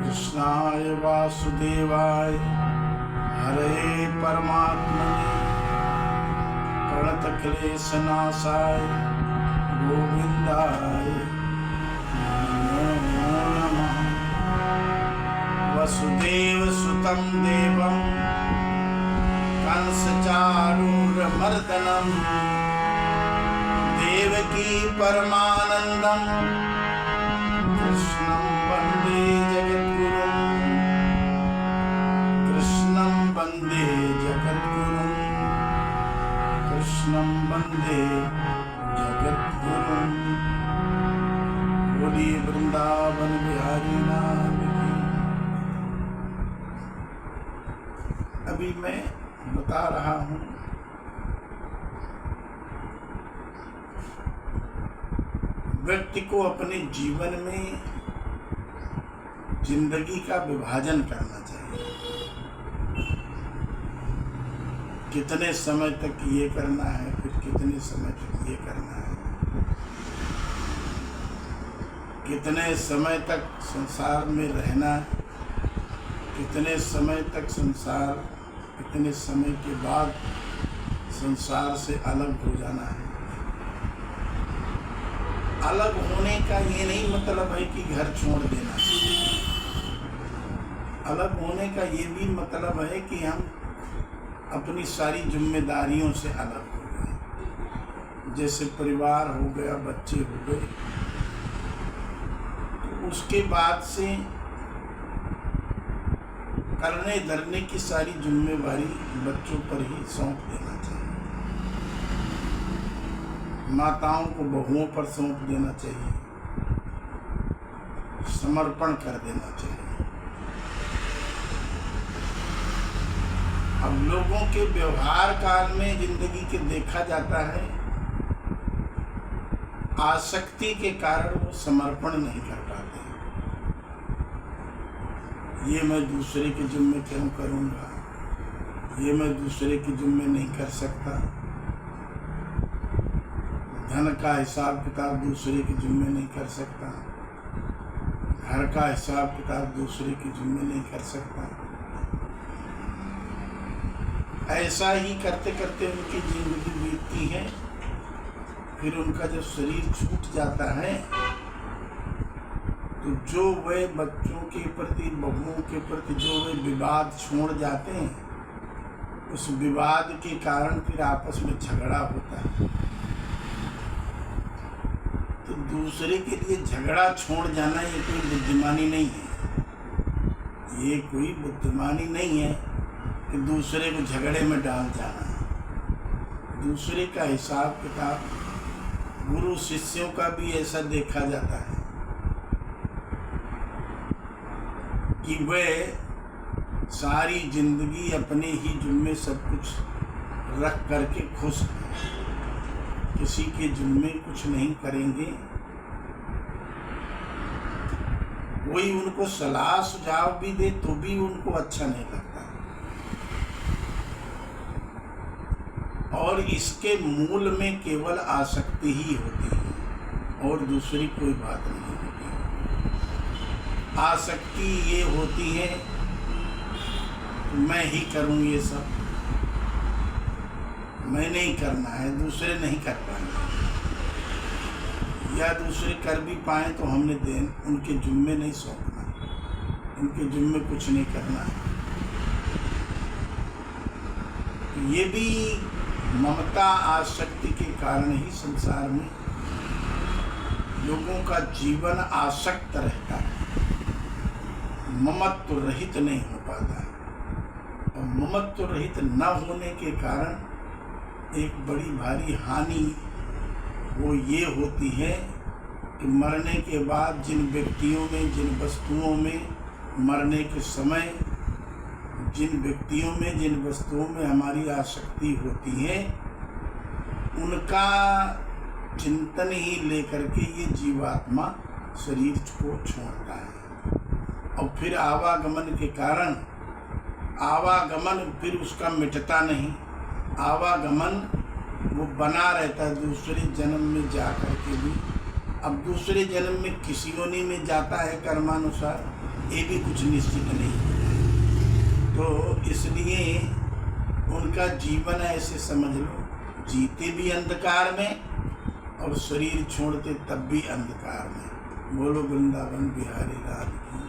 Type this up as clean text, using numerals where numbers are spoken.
कृष्णाय वासुदेवाय हरे परमात्मने प्रणतक्लेशनाशाय गोविंदाय नमो नमः। वसुदेवसुतं देवं कंसचारूरमर्दनं देवकी परमानन्दं कृष्णं वन्दे जगद्गुरुं। कृष्णं वन्दे जगद्गुरुं। कृष्णं वन्दे जगद्गुरुं। बोलिए वृंदावन बिहारी लाल की। अभी मैं बता रहा हूँ व्यक्ति को अपने जीवन में जिंदगी का विभाजन करना चाहिए। कितने समय तक ये करना है, फिर कितने समय तक ये करना है, कितने समय तक संसार में रहना, कितने समय तक संसार, कितने समय के बाद संसार से अलग हो जाना है। अलग होने का ये नहीं मतलब है कि घर छोड़ देना। अलग होने का ये भी मतलब है कि हम अपनी सारी जिम्मेदारियों से अलग हो गए। जैसे परिवार हो गया, बच्चे हो गए, तो उसके बाद से करने धरने की सारी जिम्मेवारी बच्चों पर ही सौंप देना चाहिए। माताओं को बहुओं पर सौंप देना चाहिए, समर्पण कर देना चाहिए। अब लोगों के व्यवहार काल में जिंदगी के देखा जाता है आसक्ति के कारण वो समर्पण नहीं कर पाते। ये मैं दूसरे के जिम्मे क्यों करूँगा, ये मैं दूसरे के जिम्मे नहीं कर सकता। धन का हिसाब किताब दूसरे के जिम्मे नहीं कर सकता, घर का हिसाब किताब दूसरे के जिम्मे नहीं कर सकता। ऐसा ही करते करते उनकी जिंदगी बीतती है। फिर उनका जब शरीर छूट जाता है तो जो वे बच्चों के प्रति, बहुओं के प्रति जो वे विवाद छोड़ जाते हैं, उस विवाद के कारण फिर आपस में झगड़ा होता है। तो दूसरे के लिए झगड़ा छोड़ जाना ये कोई बुद्धिमानी नहीं है। ये कोई बुद्धिमानी नहीं है कि दूसरे को झगड़े में डाल जाना। दूसरे का हिसाब किताब गुरु शिष्यों का भी ऐसा देखा जाता है कि वे सारी जिंदगी अपने ही जुम्मे सब कुछ रख करके खुश हैं, किसी के जुम्मे कुछ नहीं करेंगे। कोई उनको सलाह सुझाव भी दे तो भी उनको अच्छा नहीं लगता। और इसके मूल में केवल आसक्ति ही होती है और दूसरी कोई बात नहीं होती। आसक्ति ये होती है मैं ही करूं ये सब, मैंने ही करना है, दूसरे नहीं कर पाएंगे, या दूसरे कर भी पाएँ तो हमने उनके जुम्मे नहीं सौंपना, उनके जुम्मे कुछ नहीं करना है। तो ये भी ममता आसक्ति के कारण ही संसार में लोगों का जीवन आसक्त रहता है, ममत्व रहित नहीं हो पाता है। और ममत्व रहित न होने के कारण एक बड़ी भारी हानि वो ये होती है कि मरने के बाद जिन व्यक्तियों में, जिन वस्तुओं में मरने के समय, जिन व्यक्तियों में, जिन वस्तुओं में हमारी आसक्ति होती है, उनका चिंतन ही लेकर के ये जीवात्मा शरीर को छोड़ता है। और फिर आवागमन के कारण आवागमन फिर उसका मिटता नहीं, आवागमन वो बना रहता है दूसरे जन्म में जा कर के भी। अब दूसरे जन्म में किसी योनि में जाता है कर्मानुसार, ये भी कुछ निश्चित नहीं। तो इसलिए उनका जीवन ऐसे समझ लो, जीते भी अंधकार में और शरीर छोड़ते तब भी अंधकार में। बोलो वृंदावन बिहारी लाल की।